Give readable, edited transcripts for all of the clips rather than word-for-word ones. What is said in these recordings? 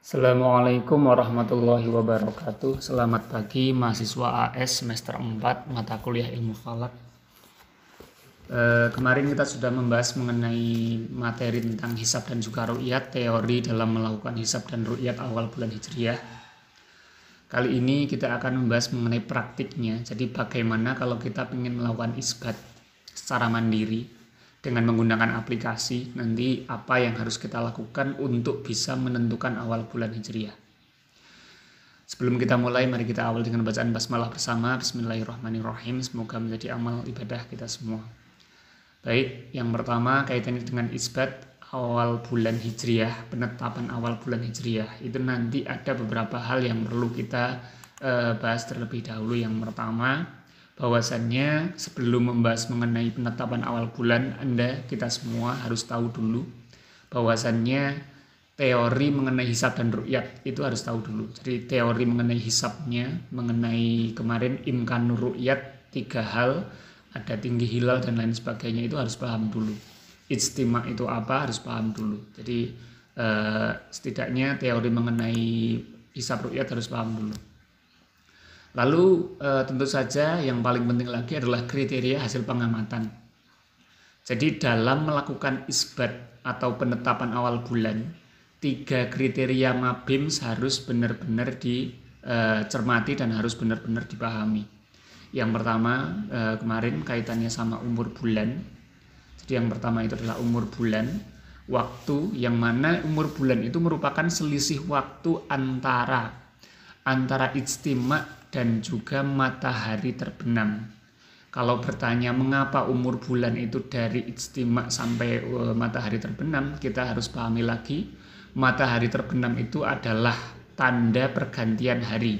Assalamualaikum warahmatullahi wabarakatuh. Selamat pagi mahasiswa AS semester 4 mata kuliah ilmu falak. Kemarin kita sudah membahas mengenai materi tentang hisab dan juga ru'yat, teori dalam melakukan hisab dan ru'yat awal bulan Hijriah. Kali ini kita akan membahas mengenai praktiknya. Jadi bagaimana kalau kita ingin melakukan isbat secara mandiri dengan menggunakan aplikasi, nanti apa yang harus kita lakukan untuk bisa menentukan awal bulan Hijriah. Sebelum kita mulai, mari kita awal dengan bacaan basmalah bersama. Bismillahirrahmanirrahim. Semoga menjadi amal ibadah kita semua. Baik, yang pertama kaitannya dengan isbat awal bulan Hijriah, penetapan awal bulan Hijriah. Itu nanti ada beberapa hal yang perlu kita bahas terlebih dahulu. Yang pertama, bahwasannya sebelum membahas mengenai penetapan awal bulan, kita semua harus tahu dulu bahwasannya teori mengenai hisab dan ru'yat itu harus tahu dulu. Jadi teori mengenai hisabnya, mengenai kemarin imkanur ru'yat, 3 hal, ada tinggi hilal dan lain sebagainya, itu harus paham dulu. Ijtima itu apa, harus paham dulu. Jadi setidaknya teori mengenai hisab ru'yat harus paham dulu. Lalu tentu saja yang paling penting lagi adalah kriteria hasil pengamatan. Jadi dalam melakukan isbat atau penetapan awal bulan, 3 kriteria MABIMS harus benar-benar dicermati dan harus benar-benar dipahami. Yang pertama kemarin kaitannya sama umur bulan. Jadi yang pertama itu adalah umur bulan, waktu, yang mana umur bulan itu merupakan selisih waktu antara ijtima dan juga matahari terbenam. Kalau bertanya mengapa umur bulan itu dari ijtima sampai matahari terbenam, kita harus pahami lagi, matahari terbenam itu adalah tanda pergantian hari.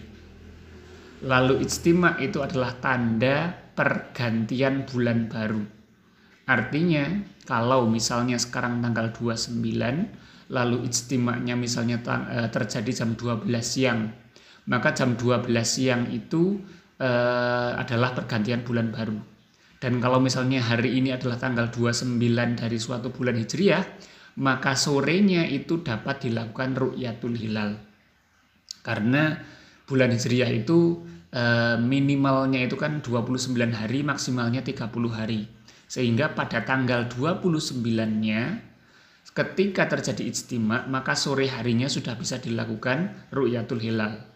Lalu ijtima itu adalah tanda pergantian bulan baru. Artinya kalau misalnya sekarang tanggal 29, lalu ijtimanya misalnya terjadi jam 12 siang, maka jam 12 siang itu adalah pergantian bulan baru. Dan kalau misalnya hari ini adalah tanggal 29 dari suatu bulan Hijriah, maka sorenya itu dapat dilakukan ru'yatul hilal. Karena bulan Hijriah itu minimalnya itu kan 29 hari, maksimalnya 30 hari. Sehingga pada tanggal 29-nya ketika terjadi ijtima, maka sore harinya sudah bisa dilakukan ru'yatul hilal.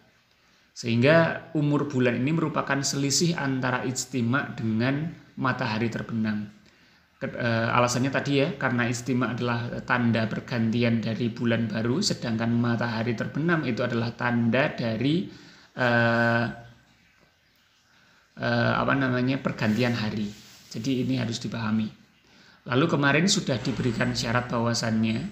Sehingga umur bulan ini merupakan selisih antara ijtima dengan matahari terbenam. Alasannya tadi ya, karena ijtima adalah tanda pergantian dari bulan baru, sedangkan matahari terbenam itu adalah tanda dari pergantian hari. Jadi ini harus dipahami. Lalu kemarin sudah diberikan syarat bahwasannya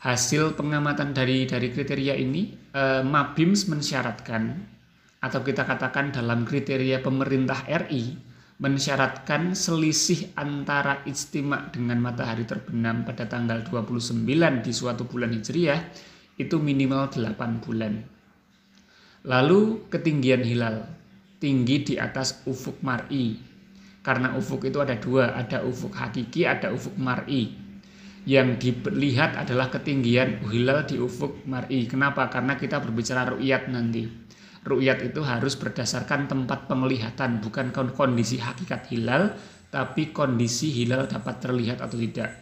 hasil pengamatan dari kriteria ini, MABIMS mensyaratkan, atau kita katakan dalam kriteria pemerintah RI mensyaratkan selisih antara ijtima dengan matahari terbenam pada tanggal 29 di suatu bulan Hijriah itu minimal 8 bulan. Lalu ketinggian hilal, tinggi di atas ufuk mar'i. Karena ufuk itu ada 2, ada ufuk hakiki, ada ufuk mar'i. Yang dilihat adalah ketinggian hilal di ufuk mar'i. Kenapa? Karena kita berbicara ru'yat nanti. Ru'yat itu harus berdasarkan tempat penglihatan, bukan kondisi hakikat hilal, tapi kondisi hilal dapat terlihat atau tidak.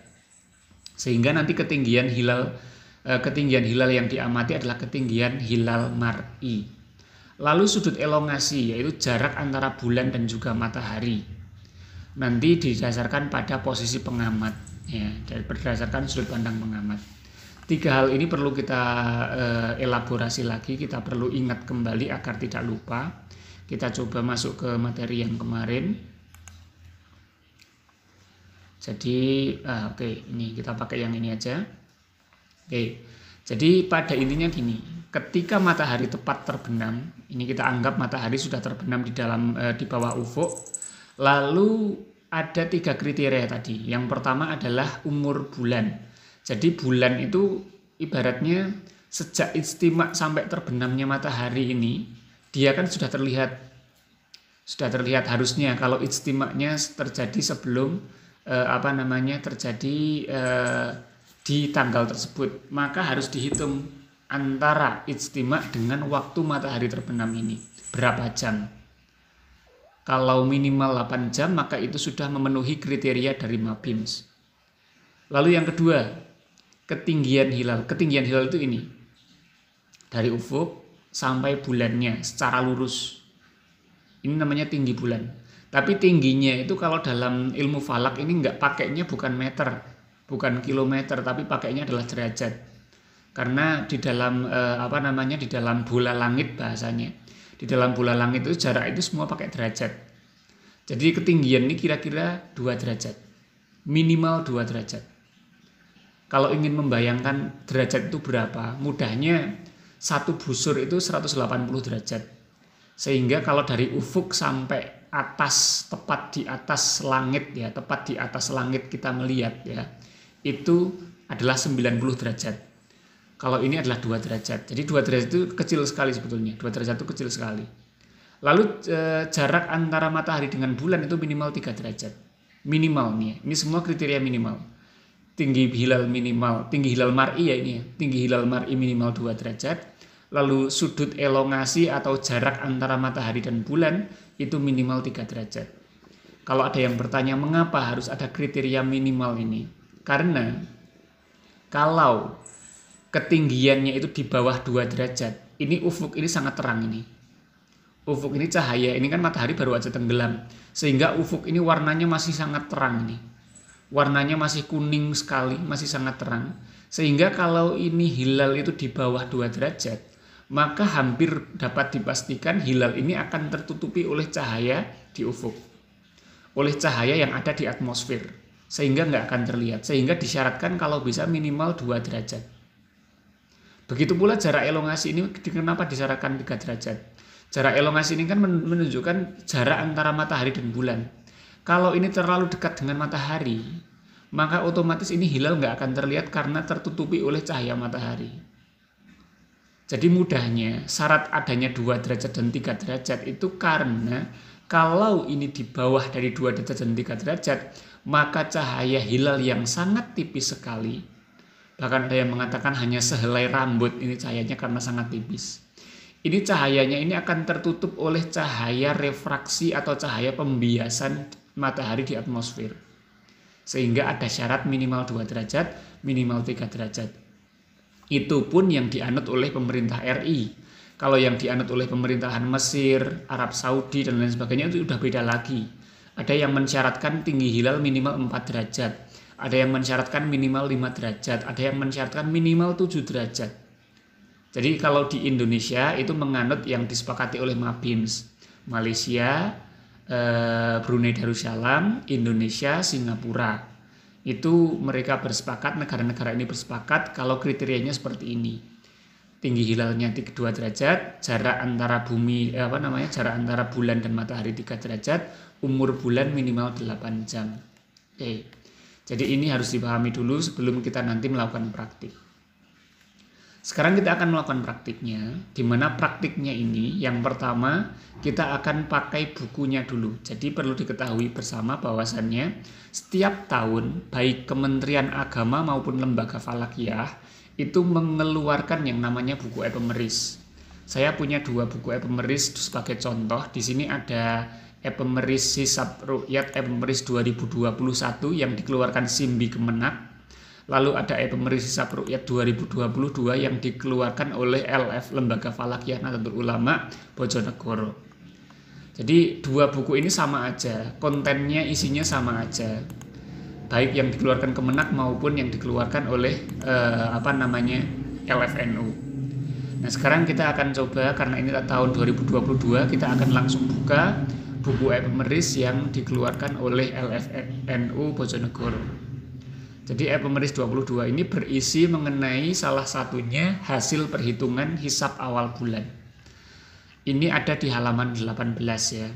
Sehingga nanti ketinggian hilal yang diamati adalah ketinggian hilal mar'i. Lalu sudut elongasi, yaitu jarak antara bulan dan juga matahari, nanti didasarkan pada posisi pengamat, ya, berdasarkan sudut pandang pengamat. 3 hal ini perlu kita elaborasi lagi, kita perlu ingat kembali agar tidak lupa. Kita coba masuk ke materi yang kemarin. Jadi ini kita pakai yang ini aja. Jadi pada intinya gini, ketika matahari tepat terbenam, ini kita anggap matahari sudah terbenam di bawah ufuk. Lalu ada 3 kriteria tadi. Yang pertama adalah umur bulan. Jadi bulan itu ibaratnya sejak ijtima sampai terbenamnya matahari ini, dia kan sudah terlihat harusnya kalau ijtimanya terjadi sebelum terjadi di tanggal tersebut, maka harus dihitung antara ijtima dengan waktu matahari terbenam ini. Berapa jam? Kalau minimal 8 jam, maka itu sudah memenuhi kriteria dari MABIMS. Lalu yang kedua, ketinggian hilal. Ketinggian hilal itu ini. Dari ufuk sampai bulannya secara lurus. Ini namanya tinggi bulan. Tapi tingginya itu kalau dalam ilmu falak ini nggak pakainya bukan meter, bukan kilometer, tapi pakainya adalah derajat. Karena di dalam di dalam bola langit bahasanya. Di dalam bola langit itu jarak itu semua pakai derajat. Jadi ketinggian ini kira-kira 2 derajat. Minimal 2 derajat. Kalau ingin membayangkan derajat itu berapa, mudahnya satu busur itu 180 derajat. Sehingga kalau dari ufuk sampai atas, tepat di atas langit ya, tepat di atas langit kita melihat ya, itu adalah 90 derajat. Kalau ini adalah 2 derajat. Jadi 2 derajat itu kecil sekali sebetulnya. 2 derajat itu kecil sekali. Lalu jarak antara matahari dengan bulan itu minimal 3 derajat. Minimal nih. Ini semua kriteria minimal. Tinggi hilal minimal, tinggi hilal mar'i ya ini ya. Tinggi hilal mar'i minimal 2 derajat. Lalu sudut elongasi atau jarak antara matahari dan bulan itu minimal 3 derajat. Kalau ada yang bertanya mengapa harus ada kriteria minimal ini? Karena kalau ketinggiannya itu di bawah 2 derajat, ini ufuk ini sangat terang ini. Ufuk ini cahaya, ini kan matahari baru aja tenggelam. Sehingga ufuk ini warnanya masih sangat terang ini. Warnanya masih kuning sekali, masih sangat terang. Sehingga kalau ini hilal itu di bawah 2 derajat, maka hampir dapat dipastikan hilal ini akan tertutupi oleh cahaya di ufuk. Oleh cahaya yang ada di atmosfer. Sehingga nggak akan terlihat. Sehingga disyaratkan kalau bisa minimal 2 derajat. Begitu pula jarak elongasi ini kenapa disyaratkan 3 derajat? Jarak elongasi ini kan menunjukkan jarak antara matahari dan bulan. Kalau ini terlalu dekat dengan matahari, maka otomatis ini hilal nggak akan terlihat karena tertutupi oleh cahaya matahari. Jadi mudahnya syarat adanya 2 derajat dan 3 derajat itu karena kalau ini di bawah dari 2 derajat dan 3 derajat, maka cahaya hilal yang sangat tipis sekali, bahkan ada yang mengatakan hanya sehelai rambut ini cahayanya karena sangat tipis. Ini cahayanya ini akan tertutup oleh cahaya refraksi atau cahaya pembiasan matahari di atmosfer. Sehingga ada syarat minimal 2 derajat, minimal 3 derajat. Itu pun yang dianut oleh pemerintah RI. Kalau yang dianut oleh pemerintahan Mesir, Arab Saudi, dan lain sebagainya itu sudah beda lagi. Ada yang mensyaratkan tinggi hilal minimal 4 derajat. Ada yang mensyaratkan minimal 5 derajat. Ada yang mensyaratkan minimal 7 derajat. Jadi kalau di Indonesia itu menganut yang disepakati oleh MABIMS. Malaysia, Brunei Darussalam, Indonesia, Singapura. Itu mereka bersepakat, negara-negara ini bersepakat kalau kriterianya seperti ini. Tinggi hilalnya 2 derajat, jarak antara jarak antara bulan dan matahari 3 derajat, umur bulan minimal 8 jam. Oke. Jadi ini harus dipahami dulu sebelum kita nanti melakukan praktik. Sekarang kita akan melakukan praktiknya, di mana praktiknya ini yang pertama kita akan pakai bukunya dulu. Jadi perlu diketahui bersama bahwasannya setiap tahun baik Kementerian Agama maupun Lembaga Falakiyah itu mengeluarkan yang namanya buku epemeris. Saya punya 2 buku epemeris sebagai contoh. Di sini ada epemeris Hisab Ru'yat epemeris 2021 yang dikeluarkan Simbi Kemenak. Lalu ada epemeris Hisab Ru'yat 2022 yang dikeluarkan oleh LF Lembaga Falakiyah Nahdlatul Ulama Bojonegoro. Jadi 2 buku ini sama aja, kontennya isinya sama aja. Baik yang dikeluarkan Kemenak maupun yang dikeluarkan oleh LFNU. Nah, sekarang kita akan coba karena ini tahun 2022 kita akan langsung buka buku epemeris yang dikeluarkan oleh LFNU Bojonegoro. Jadi epemeris 22 ini berisi mengenai salah satunya hasil perhitungan hisab awal bulan. Ini ada di halaman 18 ya.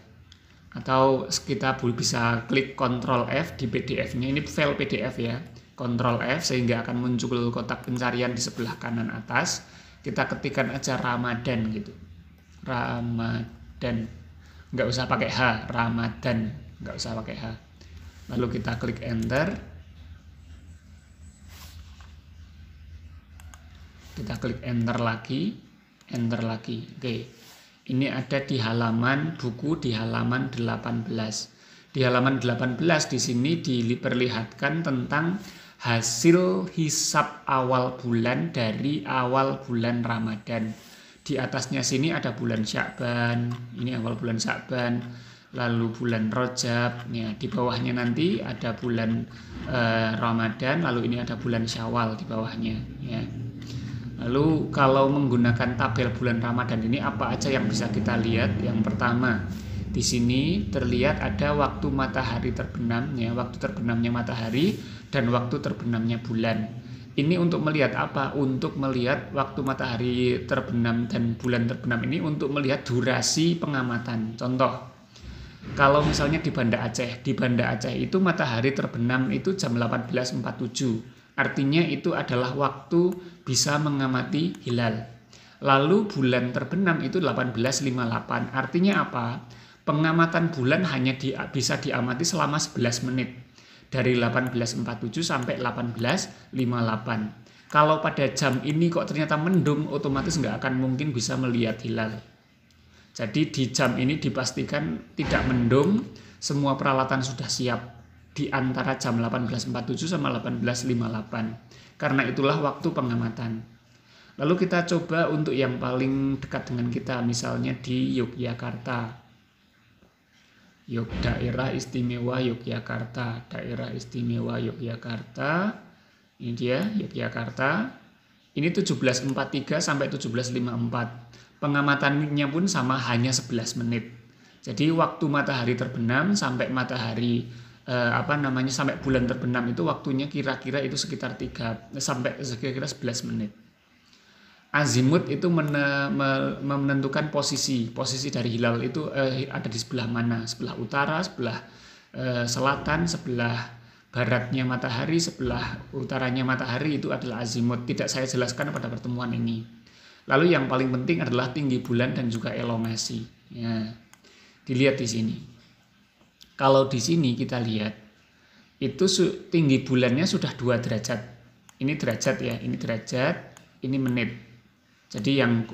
Atau kita bisa klik Ctrl F di PDF-nya. Ini file PDF ya. Ctrl F sehingga akan muncul kotak pencarian di sebelah kanan atas. Kita ketikkan aja Ramadan gitu. Ramadan. Nggak usah pakai H, Ramadan. Nggak usah pakai H. Lalu kita klik Enter. Kita klik enter lagi. Oke. Ini ada di halaman buku di halaman 18. Di halaman 18 di sini diperlihatkan tentang hasil hisab awal bulan dari awal bulan Ramadan. Di atasnya sini ada bulan Sya'ban, ini awal bulan Sya'ban, lalu bulan Rajab. Ya, di bawahnya nanti ada bulan Ramadan, lalu ini ada bulan Syawal di bawahnya. Ya. Lalu kalau menggunakan tabel bulan Ramadan ini apa aja yang bisa kita lihat? Yang pertama, di sini terlihat ada waktu matahari terbenam, ya, waktu terbenamnya matahari dan waktu terbenamnya bulan. Ini untuk melihat apa? Untuk melihat waktu matahari terbenam dan bulan terbenam ini untuk melihat durasi pengamatan. Contoh, kalau misalnya di Banda Aceh itu matahari terbenam itu jam 18.47. Artinya itu adalah waktu bisa mengamati hilal. Lalu bulan terbenam itu 18.58. Artinya apa? Pengamatan bulan hanya bisa diamati selama 11 menit. Dari 18.47 sampai 18.58. Kalau pada jam ini kok ternyata mendung, otomatis nggak akan mungkin bisa melihat hilal. Jadi di jam ini dipastikan tidak mendung, semua peralatan sudah siap di antara jam 18.47 sama 18.58. Karena itulah waktu pengamatan. Lalu kita coba untuk yang paling dekat dengan kita, misalnya di Yogyakarta. Daerah Istimewa Yogyakarta. Ini dia Yogyakarta. Ini 17.43 sampai 17.54. Pengamatannya pun sama, hanya 11 menit. Jadi waktu matahari terbenam sampai matahari sampai bulan terbenam itu waktunya kira-kira itu sekitar 3 sampai kira-kira 11 menit. Azimut itu menentukan posisi dari hilal itu ada di sebelah mana, sebelah utara, sebelah selatan, sebelah baratnya matahari, sebelah utaranya matahari, itu adalah azimut. Tidak saya jelaskan pada pertemuan ini. Lalu yang paling penting adalah tinggi bulan dan juga elongasi. Ya, dilihat di sini. Kalau di sini kita lihat itu tinggi bulannya sudah 2 derajat. Ini derajat ya, ini derajat, ini menit. Jadi yang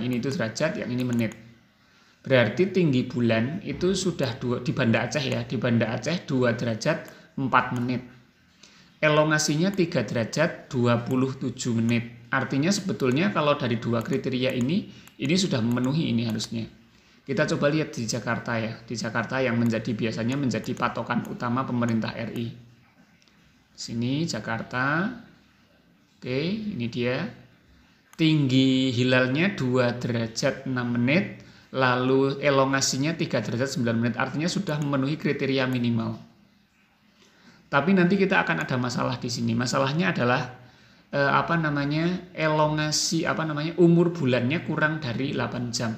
ini itu derajat, yang ini menit. Berarti tinggi bulan itu sudah di Banda Aceh ya, di Banda Aceh 2 derajat 4 menit. Elongasinya 3 derajat 27 menit. Artinya sebetulnya kalau dari 2 kriteria ini sudah memenuhi ini harusnya. Kita coba lihat di Jakarta ya. Di Jakarta yang biasanya menjadi patokan utama pemerintah RI. Sini Jakarta. Oke, ini dia. Tinggi hilalnya 2 derajat 6 menit, lalu elongasinya 3 derajat 9 menit, artinya sudah memenuhi kriteria minimal. Tapi nanti kita akan ada masalah di sini. Masalahnya adalah elongasi umur bulannya kurang dari 8 jam.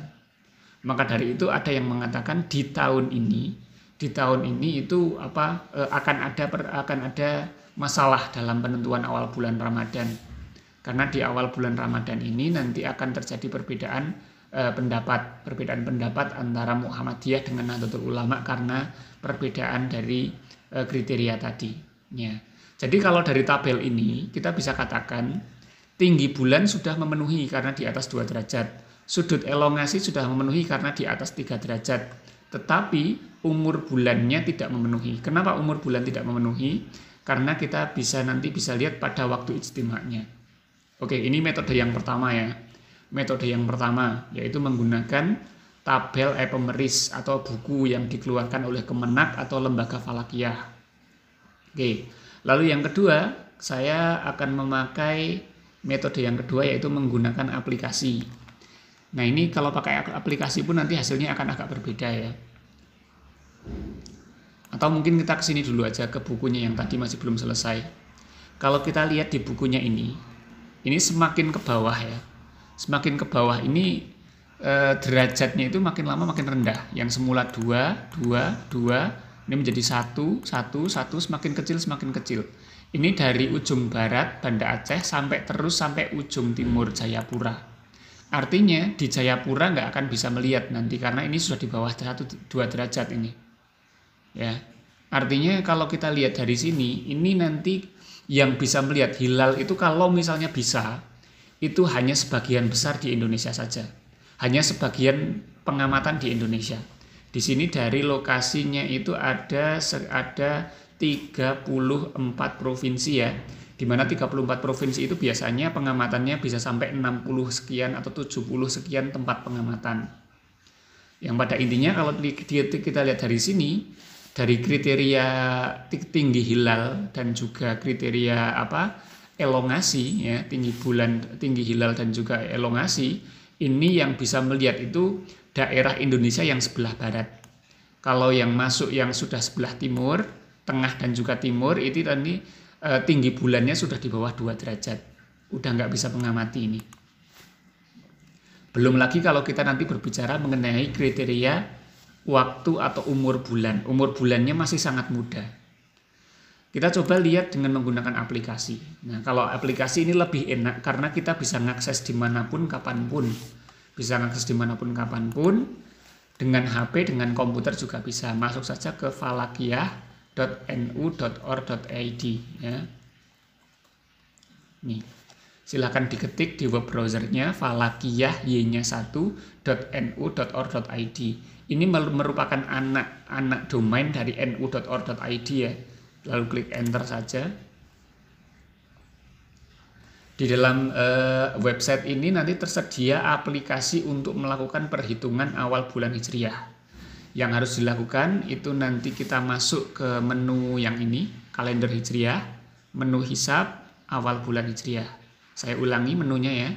Maka dari itu ada yang mengatakan di tahun ini itu akan ada masalah dalam penentuan awal bulan Ramadan. Karena di awal bulan Ramadan ini nanti akan terjadi perbedaan pendapat antara Muhammadiyah dengan Nahdlatul Ulama karena perbedaan dari kriteria tadi. Ya. Jadi kalau dari tabel ini kita bisa katakan tinggi bulan sudah memenuhi karena di atas 2 derajat. Sudut elongasi sudah memenuhi karena di atas 3 derajat. Tetapi umur bulannya tidak memenuhi. Kenapa umur bulan tidak memenuhi? Karena kita nanti bisa lihat pada waktu ijtima'nya. Oke, ini metode yang pertama ya. Metode yang pertama yaitu menggunakan tabel pemeris atau buku yang dikeluarkan oleh Kemenak atau Lembaga Falakiyah. Oke, lalu yang kedua saya akan memakai metode yang kedua yaitu menggunakan aplikasi. Nah ini kalau pakai aplikasi pun nanti hasilnya akan agak berbeda ya. Atau mungkin kita kesini dulu aja ke bukunya yang tadi masih belum selesai. Kalau kita lihat di bukunya ini semakin ke bawah ya. Semakin ke bawah ini derajatnya itu makin lama makin rendah. Yang semula 2, ini menjadi 1, semakin kecil. Ini dari ujung barat Banda Aceh sampai ujung timur Jayapura. Artinya di Jayapura nggak akan bisa melihat nanti karena ini sudah di bawah 2 derajat ini. Ya. Artinya kalau kita lihat dari sini, ini nanti yang bisa melihat hilal itu kalau misalnya bisa, itu hanya sebagian besar di Indonesia saja. Hanya sebagian pengamatan di Indonesia. Di sini dari lokasinya itu ada 34 provinsi ya. Di mana 34 provinsi itu biasanya pengamatannya bisa sampai 60 sekian atau 70 sekian tempat pengamatan. Yang pada intinya kalau kita lihat dari sini, dari kriteria tinggi hilal dan juga kriteria elongasi ya, tinggi bulan, tinggi hilal dan juga elongasi, ini yang bisa melihat itu daerah Indonesia yang sebelah barat. Kalau yang masuk yang sudah sebelah timur, tengah dan juga timur itu tadi tinggi bulannya sudah di bawah 2 derajat. Udah nggak bisa mengamati ini. Belum lagi kalau kita nanti berbicara mengenai kriteria waktu atau umur bulan. Umur bulannya masih sangat muda. Kita coba lihat dengan menggunakan aplikasi. Nah, kalau aplikasi ini lebih enak karena kita bisa mengakses dimanapun, kapanpun. Bisa mengakses dimanapun, kapanpun. Dengan HP, dengan komputer juga bisa. Masuk saja ke falakiyah.nu.or.id ya. Nih, silakan diketik di web browsernya falakiyah-1.nu.or.id. Ini merupakan anak domain dari nu.or.id ya. Lalu klik enter saja. Di dalam website ini nanti tersedia aplikasi untuk melakukan perhitungan awal bulan Hijriah. Yang harus dilakukan itu nanti kita masuk ke menu yang ini, kalender Hijriah, menu hisab awal bulan Hijriah. Saya ulangi menunya ya.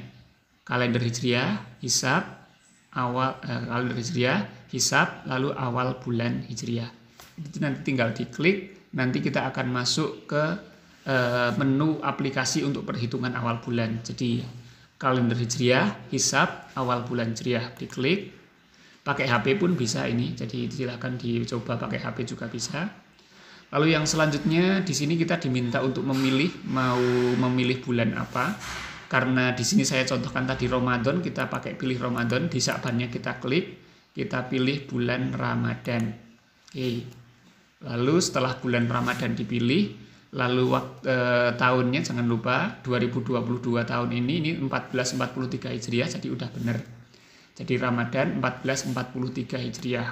Kalender Hijriah, hisab, kalender Hijriah, hisab, lalu awal bulan Hijriah. Itu nanti tinggal diklik, nanti kita akan masuk ke menu aplikasi untuk perhitungan awal bulan. Jadi kalender Hijriah, hisab, awal bulan Hijriah diklik. Pakai HP pun bisa ini. Jadi silahkan dicoba pakai HP juga bisa. Lalu yang selanjutnya di sini kita diminta untuk memilih mau memilih bulan apa. Karena di sini saya contohkan tadi Ramadan, kita pakai pilih Ramadan. Di Sya'bannya kita klik, kita pilih bulan Ramadan. Oke. Lalu setelah bulan Ramadan dipilih, lalu tahunnya jangan lupa 2022 tahun ini 1443 Hijriah, jadi udah benar. Jadi Ramadan 1443 Hijriah.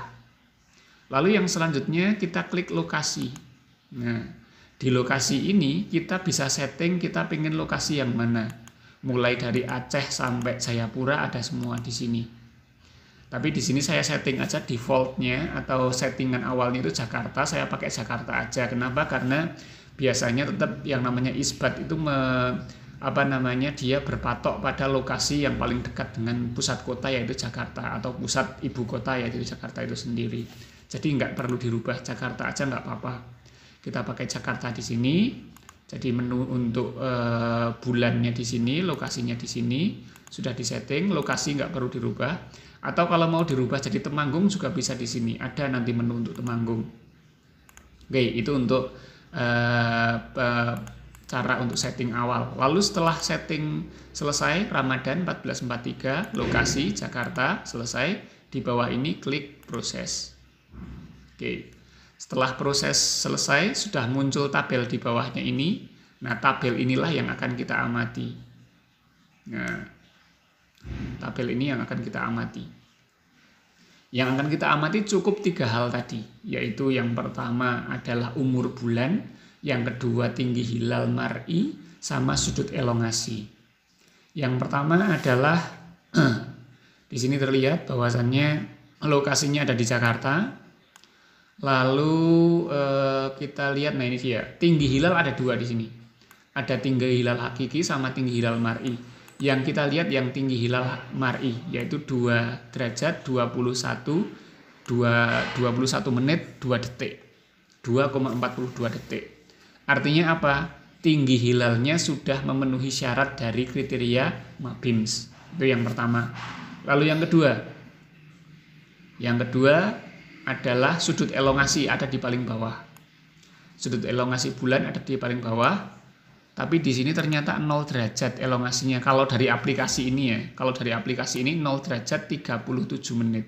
Lalu yang selanjutnya kita klik lokasi. Nah, di lokasi ini kita bisa setting kita pengen lokasi yang mana. Mulai dari Aceh sampai Jayapura ada semua di sini. Tapi di sini saya setting aja defaultnya atau settingan awalnya itu Jakarta. Saya pakai Jakarta aja. Kenapa? Karena biasanya tetap yang namanya isbat itu dia berpatok pada lokasi yang paling dekat dengan pusat kota yaitu Jakarta atau pusat ibu kota yaitu Jakarta itu sendiri. Jadi nggak perlu dirubah, Jakarta aja nggak apa-apa. Kita pakai Jakarta di sini. Jadi menu untuk bulannya di sini, lokasinya di sini sudah disetting, lokasi nggak perlu dirubah. Atau kalau mau dirubah jadi Temanggung juga bisa di sini. Ada nanti menu untuk Temanggung. Oke, itu untuk cara untuk setting awal. Lalu setelah setting selesai, Ramadan 1443, lokasi Jakarta selesai, di bawah ini klik proses. Oke. Setelah proses selesai, sudah muncul tabel di bawahnya ini. Nah, tabel inilah yang akan kita amati. Nah, tabel ini yang akan kita amati. Yang akan kita amati cukup 3 hal tadi, yaitu yang pertama adalah umur bulan, yang kedua tinggi hilal mar'i, sama sudut elongasi. Yang pertama adalah di sini terlihat bahwasannya lokasinya ada di Jakarta. Lalu kita lihat, nah ini dia, tinggi hilal ada 2 di sini. Ada tinggi hilal hakiki sama tinggi hilal mar'i. Yang kita lihat yang tinggi hilal mar'i yaitu 2 derajat 21 menit 2 detik. 2,42 detik. Artinya apa? Tinggi hilalnya sudah memenuhi syarat dari kriteria MABIMS. Itu yang pertama. Lalu yang kedua. Yang kedua adalah sudut elongasi ada di paling bawah. Sudut elongasi bulan ada di paling bawah. Tapi di sini ternyata 0 derajat elongasinya. Kalau dari aplikasi ini ya, kalau dari aplikasi ini 0 derajat 37 menit.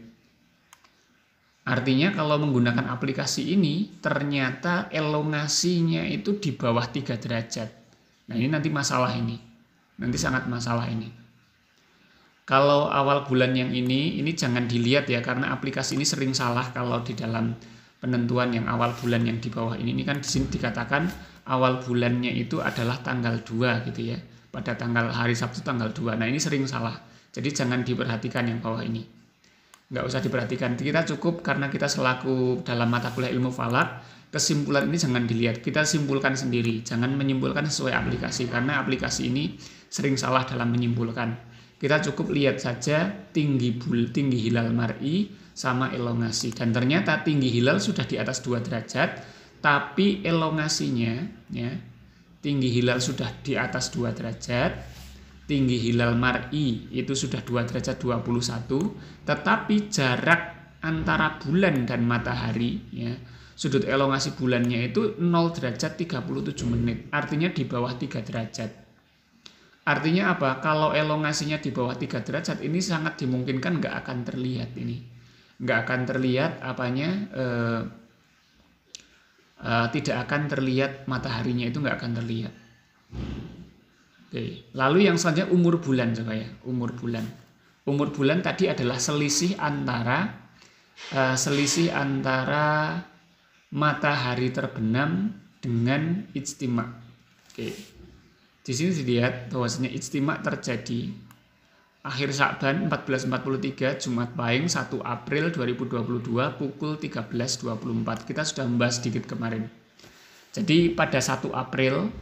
Artinya kalau menggunakan aplikasi ini ternyata elongasinya itu di bawah 3 derajat. Nah, ini nanti masalah ini. Nanti sangat masalah ini. Kalau awal bulan yang ini jangan dilihat ya, karena aplikasi ini sering salah kalau di dalam penentuan yang awal bulan yang di bawah ini. Ini kan di sini dikatakan awal bulannya itu adalah tanggal 2 gitu ya. Pada tanggal hari Sabtu tanggal 2. Nah, ini sering salah. Jadi jangan diperhatikan yang bawah ini. Nggak usah diperhatikan. Kita cukup karena kita selaku dalam mata kuliah ilmu falak, kesimpulan ini jangan dilihat. Kita simpulkan sendiri. Jangan menyimpulkan sesuai aplikasi, karena aplikasi ini sering salah dalam menyimpulkan. Kita cukup lihat saja tinggi hilal mar'i sama elongasi. Dan ternyata tinggi hilal sudah di atas 2 derajat, tapi elongasinya ya, tinggi hilal sudah di atas 2 derajat, tinggi hilal mar'i itu sudah 2 derajat 21, tetapi jarak antara bulan dan matahari ya, sudut elongasi bulannya itu 0 derajat 37 menit, artinya di bawah 3 derajat. Artinya apa? Kalau elongasinya di bawah 3 derajat ini sangat dimungkinkan nggak akan terlihat ini. Nggak akan terlihat tidak akan terlihat mataharinya, itu nggak akan terlihat. Oke. Lalu yang selanjutnya umur bulan coba ya. Umur bulan. Umur bulan tadi adalah selisih antara matahari terbenam dengan ijtima. Oke. Di sini dilihat bahwasanya ijtima terjadi akhir Sya'ban 1443 Jumat Pahing 1 April 2022 pukul 13.24. Kita sudah membahas sedikit kemarin. Jadi pada 1 April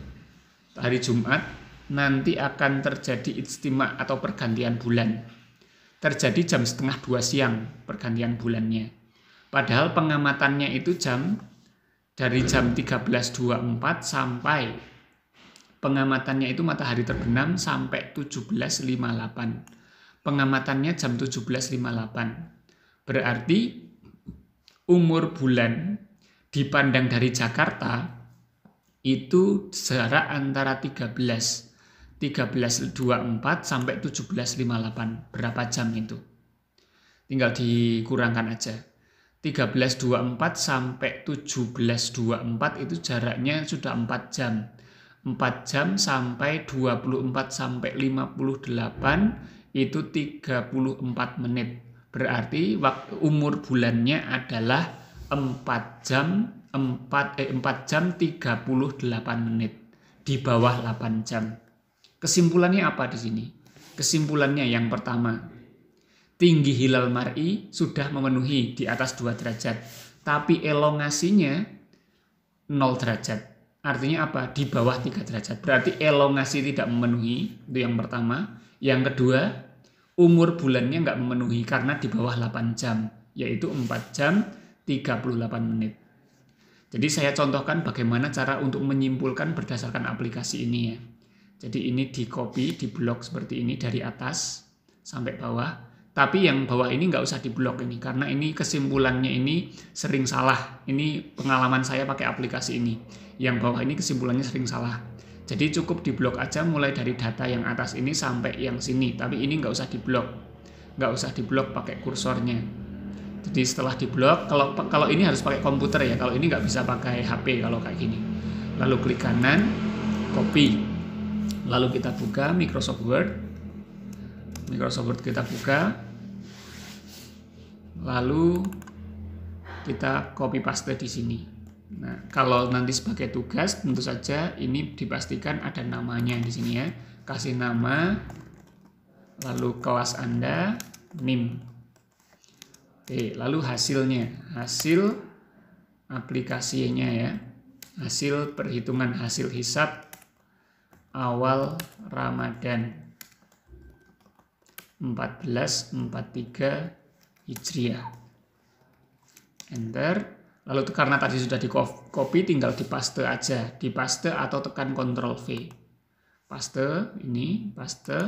hari Jumat nanti akan terjadi ijtima atau pergantian bulan. Terjadi jam 1:30 siang pergantian bulannya. Padahal pengamatannya itu dari jam 13.24 sampai pengamatannya itu matahari terbenam sampai 17.58. Pengamatannya jam 17.58. Berarti umur bulan dipandang dari Jakarta itu jarak antara 13.24 sampai 17.58. Berapa jam itu? Tinggal dikurangkan aja. 13.24 sampai 17.24 itu jaraknya sudah 4 jam. 4 jam sampai 24 sampai 58 itu 34 menit. Berarti umur bulannya adalah 4 jam 38 menit, di bawah 8 jam. Kesimpulannya apa di sini? Kesimpulannya yang pertama, tinggi hilal mar'i sudah memenuhi di atas 2 derajat, tapi elongasinya 0 derajat. Artinya apa? Di bawah 3 derajat. Berarti elongasi tidak memenuhi, itu yang pertama. Yang kedua, umur bulannya nggak memenuhi karena di bawah 8 jam, yaitu 4 jam 38 menit. Jadi saya contohkan bagaimana cara untuk menyimpulkan berdasarkan aplikasi ini ya. Jadi ini di copy, di blok seperti ini dari atas sampai bawah. Tapi yang bawah ini nggak usah diblok ini, karena ini kesimpulannya ini sering salah. Ini pengalaman saya pakai aplikasi ini. Yang bawah ini kesimpulannya sering salah. Jadi cukup diblok aja mulai dari data yang atas ini sampai yang sini. Tapi ini nggak usah diblok. Nggak usah diblok pakai kursornya. Jadi setelah diblok, kalau ini harus pakai komputer ya. Kalau ini nggak bisa pakai HP kalau kayak gini. Lalu klik kanan, copy. Lalu kita buka Microsoft Word. Microsoft Word kita buka. Lalu kita copy paste di sini. Nah, kalau nanti sebagai tugas tentu saja ini dipastikan ada namanya di sini ya. Kasih nama, lalu kelas Anda, NIM. Oke, lalu hasilnya, hasil aplikasinya ya. Hasil perhitungan hasil hisab awal Ramadan 1443 Hijriah. Enter. Lalu karena tadi sudah di copy, tinggal dipaste aja. Dipaste atau tekan Ctrl V. Paste, ini paste,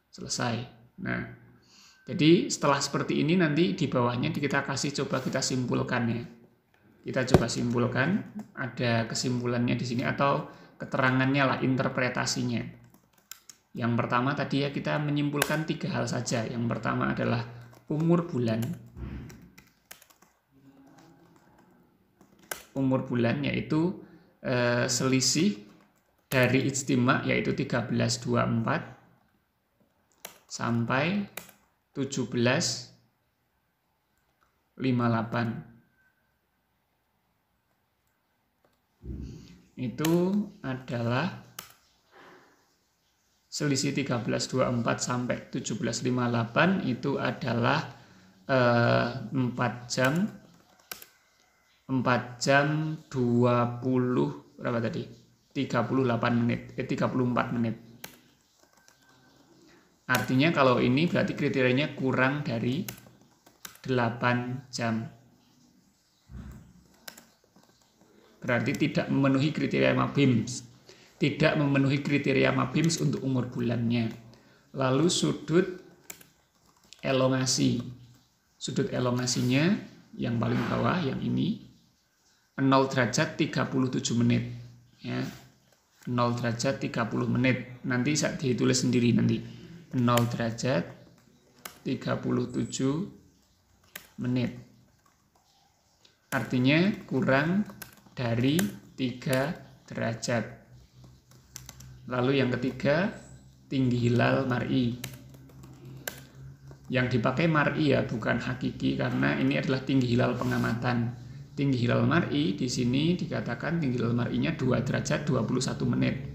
selesai. Nah, jadi setelah seperti ini nanti di bawahnya kita kasih coba kita simpulkan ya. Kita coba simpulkan. Ada kesimpulannya di sini atau keterangannya lah, interpretasinya. Yang pertama tadi ya kita menyimpulkan 3 hal saja. Yang pertama adalah umur bulan. Umur bulan yaitu selisih dari ijtima yaitu 13.24 sampai 17.58. Itu adalah selisih 13.24 sampai 17.58 itu adalah 4 jam 20 berapa tadi? 38 menit, 34 menit. Artinya kalau ini berarti kriterianya kurang dari 8 jam. Berarti tidak memenuhi kriteria MABIMS. Tidak memenuhi kriteria MABIMS untuk umur bulannya. Lalu sudut elongasi. Sudut elongasinya yang paling bawah, yang ini 0 derajat 37 menit. Ya. 0 derajat 30 menit. Nanti saya ditulis sendiri nanti. 0 derajat 37 menit. Artinya kurang dari 3 derajat. Lalu yang ketiga, tinggi hilal mar'i. Yang dipakai mar'i ya, bukan hakiki, karena ini adalah tinggi hilal pengamatan. Tinggi hilal mar'i di sini dikatakan tinggi hilal mar'inya 2 derajat 21 menit.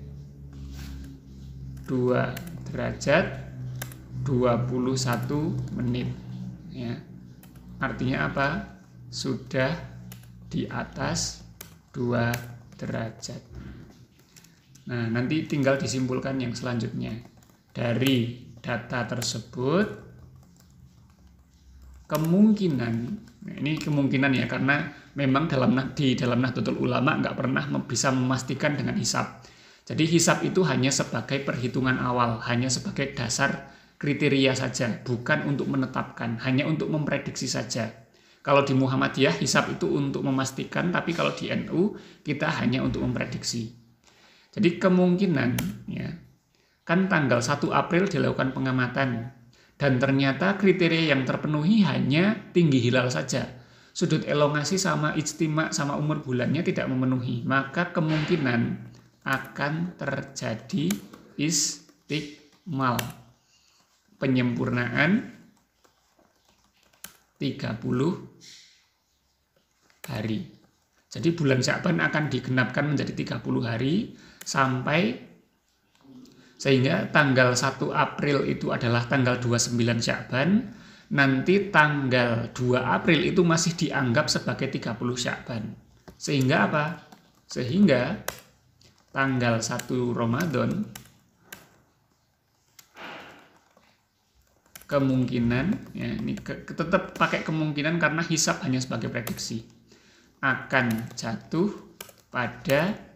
2 derajat 21 menit. Ya. Artinya apa? Sudah di atas 2 derajat. Nah, nanti tinggal disimpulkan yang selanjutnya. Dari data tersebut, kemungkinan, nah ini kemungkinan ya, karena memang di dalam Nahdlatul Ulama nggak pernah bisa memastikan dengan hisab. Jadi hisab itu hanya sebagai perhitungan awal, hanya sebagai dasar kriteria saja, bukan untuk menetapkan, hanya untuk memprediksi saja. Kalau di Muhammadiyah hisab itu untuk memastikan, tapi kalau di NU kita hanya untuk memprediksi. Jadi kemungkinan ya, kan tanggal 1 April dilakukan pengamatan dan ternyata kriteria yang terpenuhi hanya tinggi hilal saja. Sudut elongasi sama ijtima sama umur bulannya tidak memenuhi, maka kemungkinan akan terjadi istikmal, penyempurnaan 30 hari. Jadi bulan Sya'ban akan digenapkan menjadi 30 hari sampai sehingga tanggal 1 April itu adalah tanggal 29 Sya'ban, nanti tanggal 2 April itu masih dianggap sebagai 30 Sya'ban. Sehingga apa? Sehingga tanggal 1 Ramadan kemungkinan, ya, ini tetap pakai kemungkinan karena hisab hanya sebagai prediksi, akan jatuh pada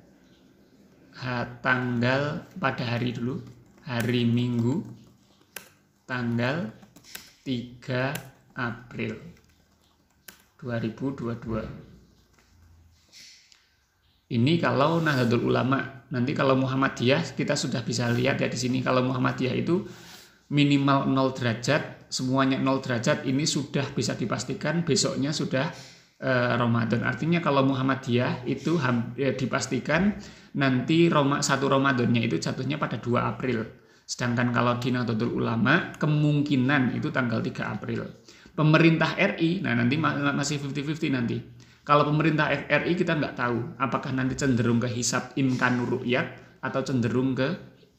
pada hari Minggu tanggal 3 April 2022. Ini kalau Nahdlatul Ulama. Nanti kalau Muhammadiyah kita sudah bisa lihat ya di sini, kalau Muhammadiyah itu minimal 0 derajat, semuanya 0 derajat, ini sudah bisa dipastikan besoknya sudah Ramadan. Artinya kalau Muhammadiyah itu dipastikan nanti 1 Ramadannya itu jatuhnya pada 2 April. Sedangkan kalau di Nahdlatul Ulama kemungkinan itu tanggal 3 April. Pemerintah RI, nah nanti masih 50-50 nanti. Kalau pemerintah RI kita nggak tahu apakah nanti cenderung ke hisab imkanur ru'yat atau cenderung ke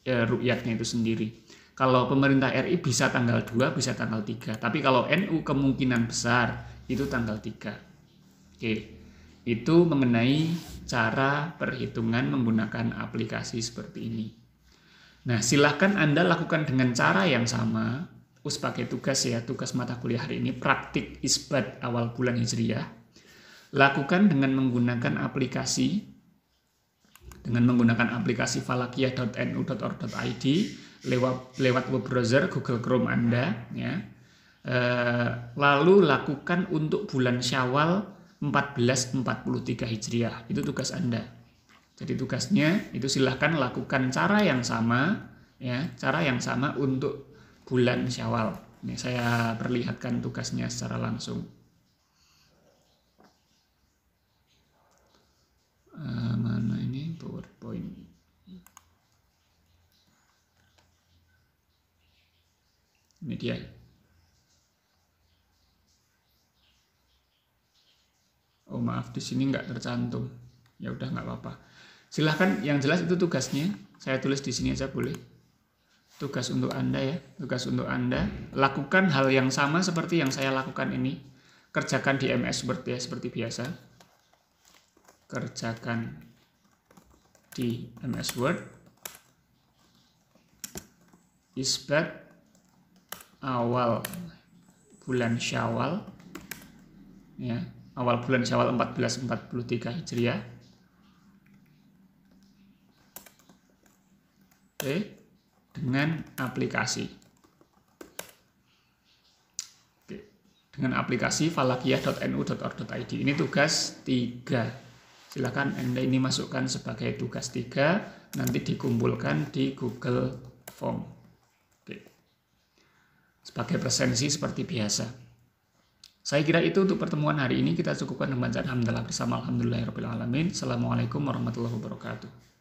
ru'yatnya itu sendiri. Kalau pemerintah RI bisa tanggal 2, bisa tanggal 3. Tapi kalau NU kemungkinan besar itu tanggal 3. Oke, itu mengenai cara perhitungan menggunakan aplikasi seperti ini. Nah, silahkan Anda lakukan dengan cara yang sama. Sebagai tugas ya, tugas mata kuliah hari ini, praktik isbat awal bulan Hijriah. Lakukan dengan menggunakan aplikasi falakiyah.nu.org.id lewat web browser Google Chrome Anda ya. Lalu lakukan untuk bulan Syawal 1443 Hijriah. Itu tugas Anda. Jadi tugasnya itu silahkan lakukan cara yang sama ya, cara yang sama untuk bulan Syawal. Ini saya perlihatkan tugasnya secara langsung. Mana ini PowerPoint? Ini dia. Oh maaf, di sini nggak tercantum. Ya udah nggak apa-apa. Silahkan, yang jelas itu tugasnya. Saya tulis di sini aja boleh. Tugas untuk Anda ya. Tugas untuk Anda. Lakukan hal yang sama seperti yang saya lakukan ini. Kerjakan di MS Word ya, seperti biasa. Kerjakan di MS Word. Isbat awal bulan Syawal. Ya. Awal bulan Syawal 1443 Hijriah. Oke, dengan aplikasi. Oke, dengan aplikasi falakiyah.nu.org.id. Ini tugas 3. Silakan Anda ini masukkan sebagai tugas 3, nanti dikumpulkan di Google Form. Oke. Sebagai presensi seperti biasa. Saya kira itu untuk pertemuan hari ini. Kita cukupkan dengan bacaan hamdalah bersama alhamdulillahirabbil alamin. Assalamualaikum warahmatullahi wabarakatuh.